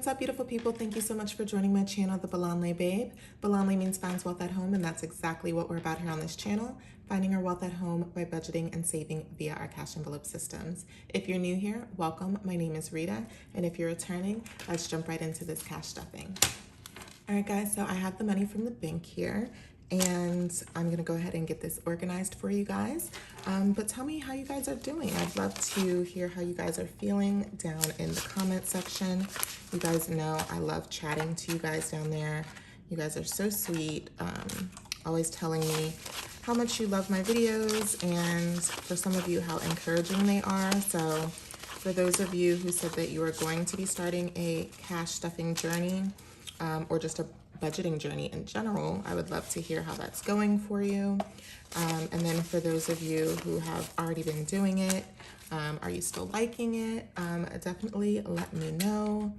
what's up, beautiful people? Thank you so much for joining my channel, The Balanle Babe. Balanle means finds wealth at home, and that's exactly what we're about here on this channel, finding our wealth at home by budgeting and saving via our cash envelope systems. If you're new here, welcome. My name is Rita, and if you're returning, let's jump right into this cash stuffing. All right, guys, so I have the money from the bank here, and I'm gonna go ahead and get this organized for you guys. But tell me how you guys are doing. I'd love to hear how you guys are feeling down in the comment section. You guys know I love chatting to you guys down there. You guys are so sweet, always telling me how much you love my videos, and for some of you, how encouraging they are. So for those of you who said that you are going to be starting a cash stuffing journey, or just a budgeting journey in general, I would love to hear how that's going for you. And then for those of you who have already been doing it, are you still liking it? Definitely let me know.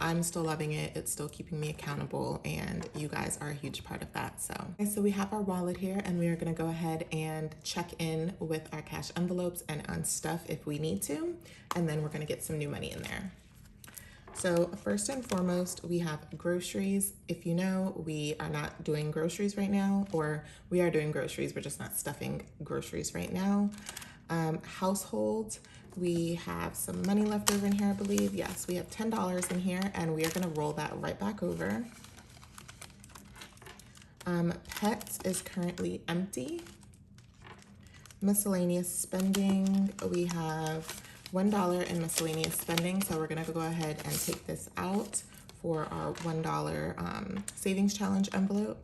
I'm still loving it. It's still keeping me accountable, and you guys are a huge part of that. So we have our wallet here, and we are going to go ahead and check in with our cash envelopes and unstuff if we need to, and then we're going to get some new money in there. So first and foremost, we have groceries. If you know, we are not doing groceries right now, or we are doing groceries, we're just not stuffing groceries right now. Household, we have some money left over in here, I believe. Yes, we have $10 in here, and we are gonna roll that right back over. Pets is currently empty. Miscellaneous spending, we have $1 in miscellaneous spending, so we're gonna go ahead and take this out for our $1 savings challenge envelope.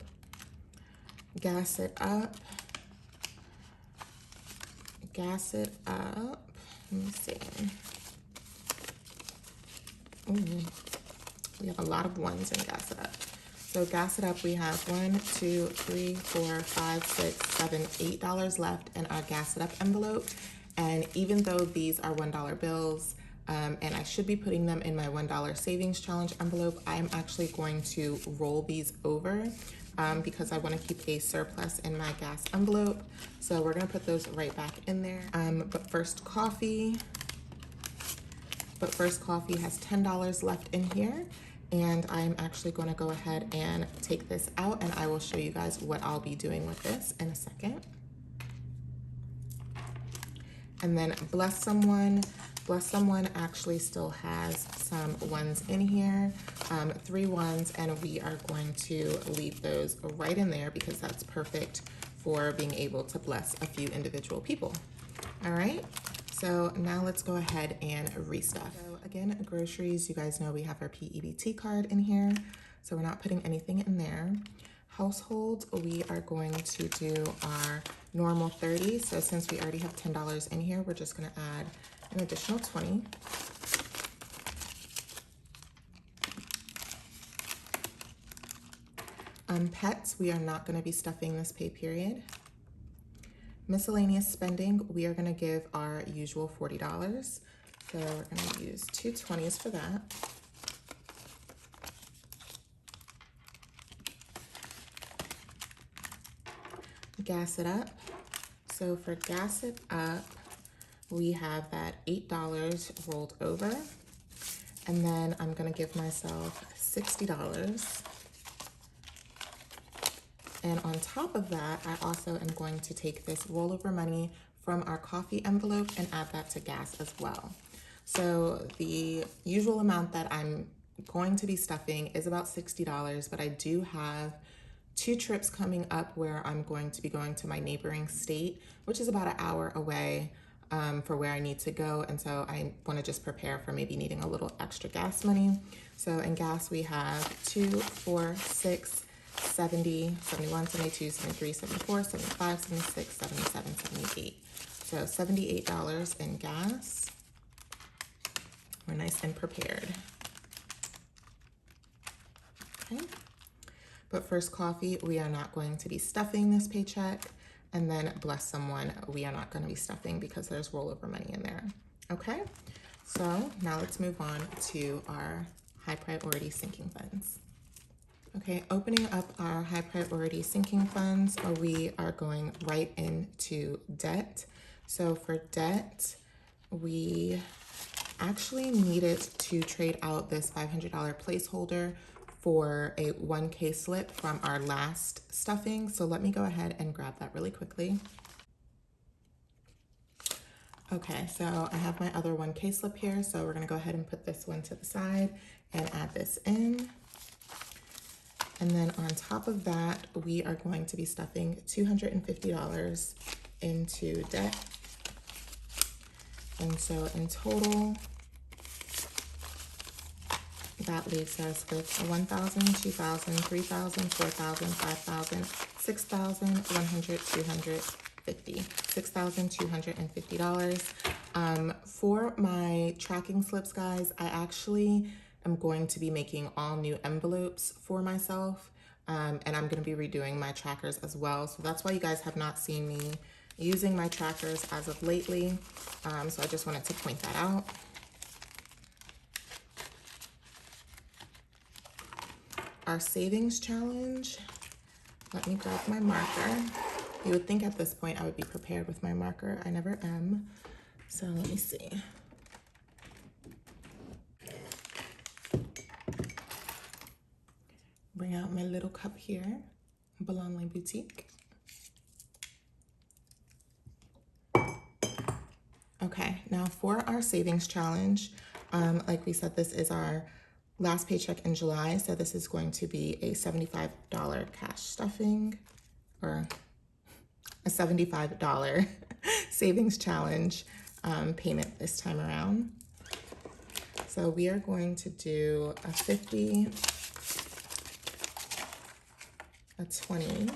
Gas it up. Gas it up. Let me see. Ooh, we have a lot of ones in gas it up. So gas it up, we have $1, $2, $3, $4, $5, $6, $7, $8 left in our gas it up envelope. And even though these are $1 bills, and I should be putting them in my $1 savings challenge envelope, I'm actually going to roll these over because I want to keep a surplus in my gas envelope. So we're going to put those right back in there. But First Coffee has $10 left in here. And I'm actually going to go ahead and take this out, and I will show you guys what I'll be doing with this in a second. And then Bless Someone actually still has some ones in here, 3 ones, and we are going to leave those right in there because that's perfect for being able to bless a few individual people. All right, so now let's go ahead and restuff. So again, groceries, you guys know we have our PEBT card in here, so we're not putting anything in there. Household, we are going to do our normal 30. So since we already have $10 in here, we're just gonna add an additional 20. Pets, we are not gonna be stuffing this pay period. Miscellaneous spending, we are gonna give our usual $40. So we're gonna use 2 20s for that. Gas it up. So for gas it up, we have that $8 rolled over, and then I'm gonna give myself $60. And on top of that, I also am going to take this rollover money from our coffee envelope and add that to gas as well. So the usual amount that I'm going to be stuffing is about $60, but I do have 2 trips coming up where I'm going to be going to my neighboring state, which is about an hour away for where I need to go. And so I want to just prepare for maybe needing a little extra gas money. So in gas, we have 2, 4, 6, 70, 71, 72, 73, 74, 75, 76, 77, 78. So $78 in gas. We're nice and prepared. Okay. But First Coffee, we are not going to be stuffing this paycheck. And then Bless Someone, we are not going to be stuffing because there's rollover money in there. Okay, so now let's move on to our high priority sinking funds. Okay, opening up our high priority sinking funds, we are going right into debt. So for debt, we actually needed to trade out this $500 placeholder for a 1K slip from our last stuffing. So let me go ahead and grab that really quickly. Okay, so I have my other 1K slip here. So we're gonna go ahead and put this one to the side and add this in. And then on top of that, we are going to be stuffing $250 into debt. And so in total, that leaves us with $1,000, $2,000, $3,000, $4,000, $5,000, $6,000, $100, $250, $6,250. For my tracking slips, guys, I actually am going to be making all new envelopes for myself. And I'm going to be redoing my trackers as well. So that's why you guys have not seen me using my trackers as of lately. So I just wanted to point that out. Our savings challenge, let me grab my marker. You would think at this point I would be prepared with my marker. I never am. So let me see. Bring out my little cup here, Bologna Boutique. Okay, now for our savings challenge, like we said, this is our last paycheck in July, so this is going to be a $75 cash stuffing, or a $75 savings challenge payment this time around. So we are going to do a 50, a 20,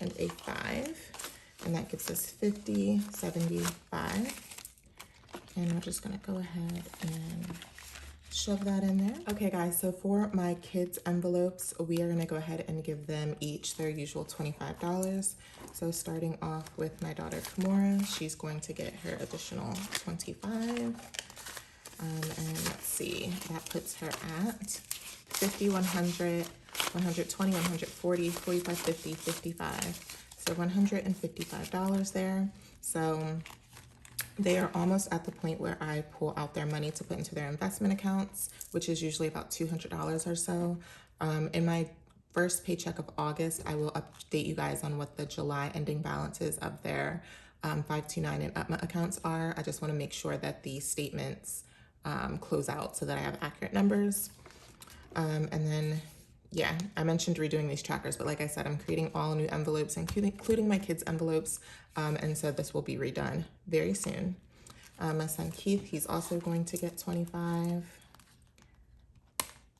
and a 5, and that gives us 50, 75. And we're just gonna go ahead and shove that in there. Okay guys, so for my kids' envelopes, we are gonna go ahead and give them each their usual $25. So starting off with my daughter Kimora, she's going to get her additional 25. And let's see, that puts her at 50, 100, 120, 140, 45, 50, 55. So $155 there. So they are almost at the point where I pull out their money to put into their investment accounts, which is usually about $200 or so. In my first paycheck of August, I will update you guys on what the July ending balances of their 529 and UTMA accounts are. I just want to make sure that the statements close out so that I have accurate numbers. And then, yeah, I mentioned redoing these trackers, but like I said, I'm creating all new envelopes, including my kids' envelopes. And so this will be redone very soon. My son Keith, he's also going to get 25.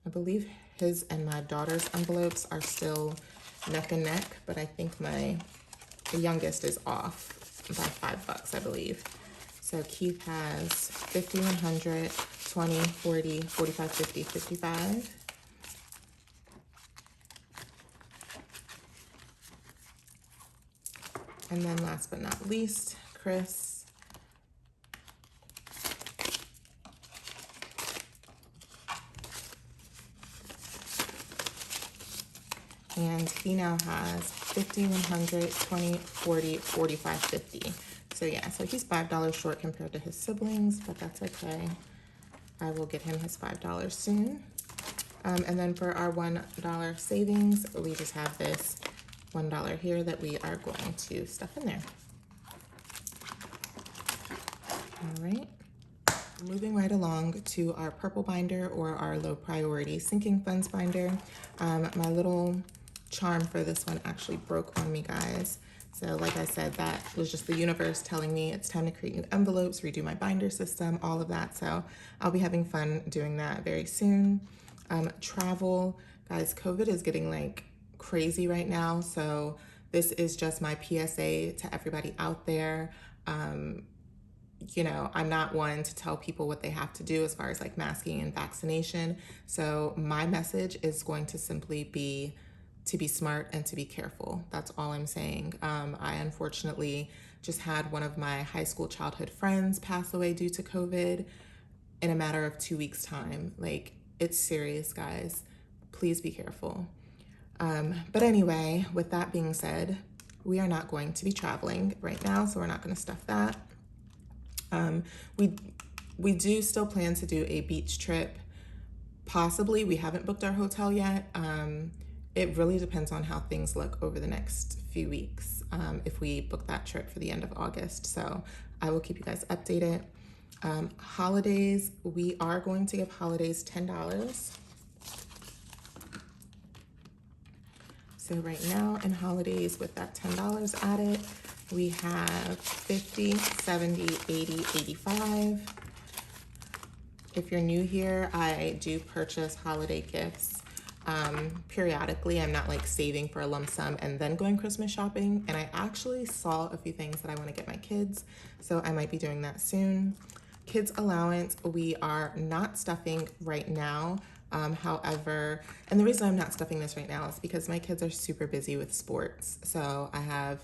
I believe his and my daughter's envelopes are still neck and neck, but I think the youngest is off by $5, I believe. So Keith has 50, 100, 20, 40, 45, 50, 55. And then last but not least, Chris. And he now has 50, 100, 20, 40, 45, 50. So yeah, so he's $5 short compared to his siblings, but that's okay. I will get him his $5 soon. And then for our $1 savings, we just have this $1 here that we are going to stuff in there. All right. Moving right along to our purple binder, or our low priority sinking funds binder. My little charm for this one actually broke on me, guys. So like I said, that was just the universe telling me it's time to create new envelopes, redo my binder system, all of that. So I'll be having fun doing that very soon. Travel, guys, COVID is getting like crazy right now. So this is just my PSA to everybody out there. You know, I'm not one to tell people what they have to do as far as like masking and vaccination. So my message is going to simply be to be smart and to be careful. That's all I'm saying. I unfortunately just had one of my high school childhood friends pass away due to COVID in a matter of 2 weeks' time. Like, it's serious, guys. Please be careful. But anyway, with that being said, we are not going to be traveling right now, so we're not going to stuff that. We We do still plan to do a beach trip. Possibly, we haven't booked our hotel yet. It really depends on how things look over the next few weeks, if we book that trip for the end of August. So I will keep you guys updated. Holidays, we are going to give holidays $10. So right now in holidays, with that $10 added, we have 50, 70, 80, 85. If you're new here, I do purchase holiday gifts periodically. I'm not like saving for a lump sum and then going Christmas shopping. And I actually saw a few things that I want to get my kids, so I might be doing that soon. Kids allowance, we are not stuffing right now. However, and the reason I'm not stuffing this right now is because my kids are super busy with sports. So I have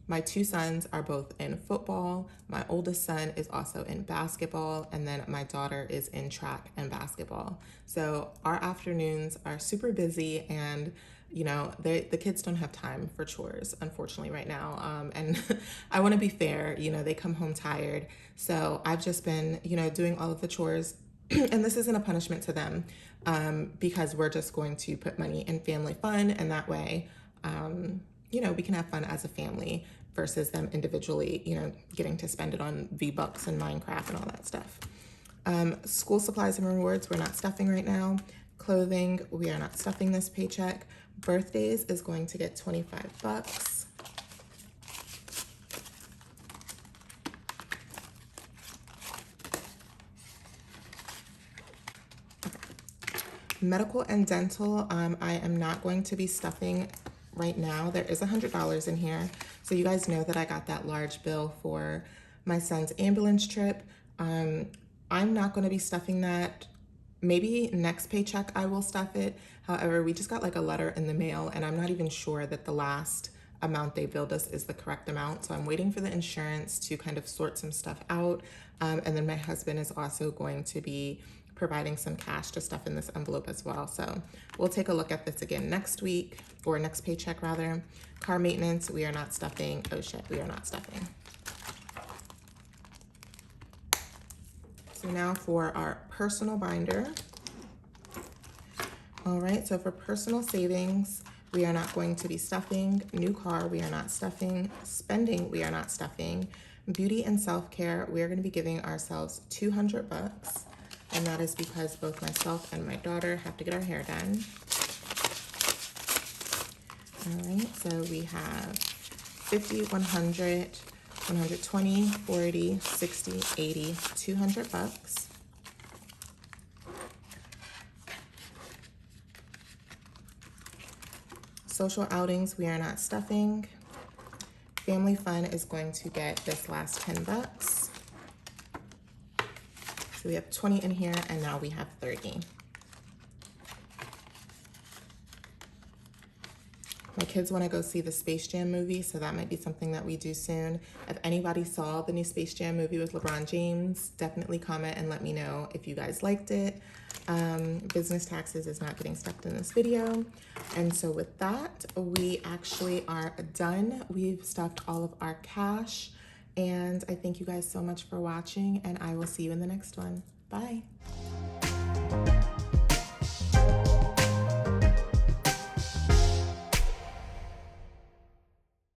my two sons are both in football. My oldest son is also in basketball, and then my daughter is in track and basketball. So our afternoons are super busy, and you know, the kids don't have time for chores, unfortunately, right now. And I want to be fair, you know, they come home tired. So I've just been, you know, doing all of the chores. And this isn't a punishment to them, because we're just going to put money in family fun, and that way, you know, we can have fun as a family versus them individually, you know, getting to spend it on V-Bucks and Minecraft and all that stuff. School supplies and rewards, we're not stuffing right now. Clothing, we are not stuffing this paycheck. Birthdays is going to get $25. Medical and dental, I am not going to be stuffing right now. There is $100 in here. So you guys know that I got that large bill for my son's ambulance trip. I'm not going to be stuffing that. Maybe next paycheck I will stuff it. However, we just got like a letter in the mail, and I'm not even sure that the last amount they billed us is the correct amount. So I'm waiting for the insurance to kind of sort some stuff out. And then my husband is also going to be providing some cash to stuff in this envelope as well. So we'll take a look at this again next week, or next paycheck rather. Car maintenance, we are not stuffing. Oh shit, we are not stuffing. So now for our personal binder. All right, so for personal savings, we are not going to be stuffing. New car, we are not stuffing. Spending, we are not stuffing. Beauty and self-care, we are going to be giving ourselves $200. And that is because both myself and my daughter have to get our hair done. All right, so we have 50, 100, 120, 40, 60, 80, $200. Social outings, we are not stuffing. Family fun is going to get this last $10. So we have 20 in here, and now we have 30. My kids want to go see the Space Jam movie, so that might be something that we do soon. If anybody saw the new Space Jam movie with LeBron James, definitely comment and let me know if you guys liked it. Business taxes is not getting stuffed in this video. And so with that, we actually are done. We've stuffed all of our cash. And I thank you guys so much for watching, and I will see you in the next one. Bye.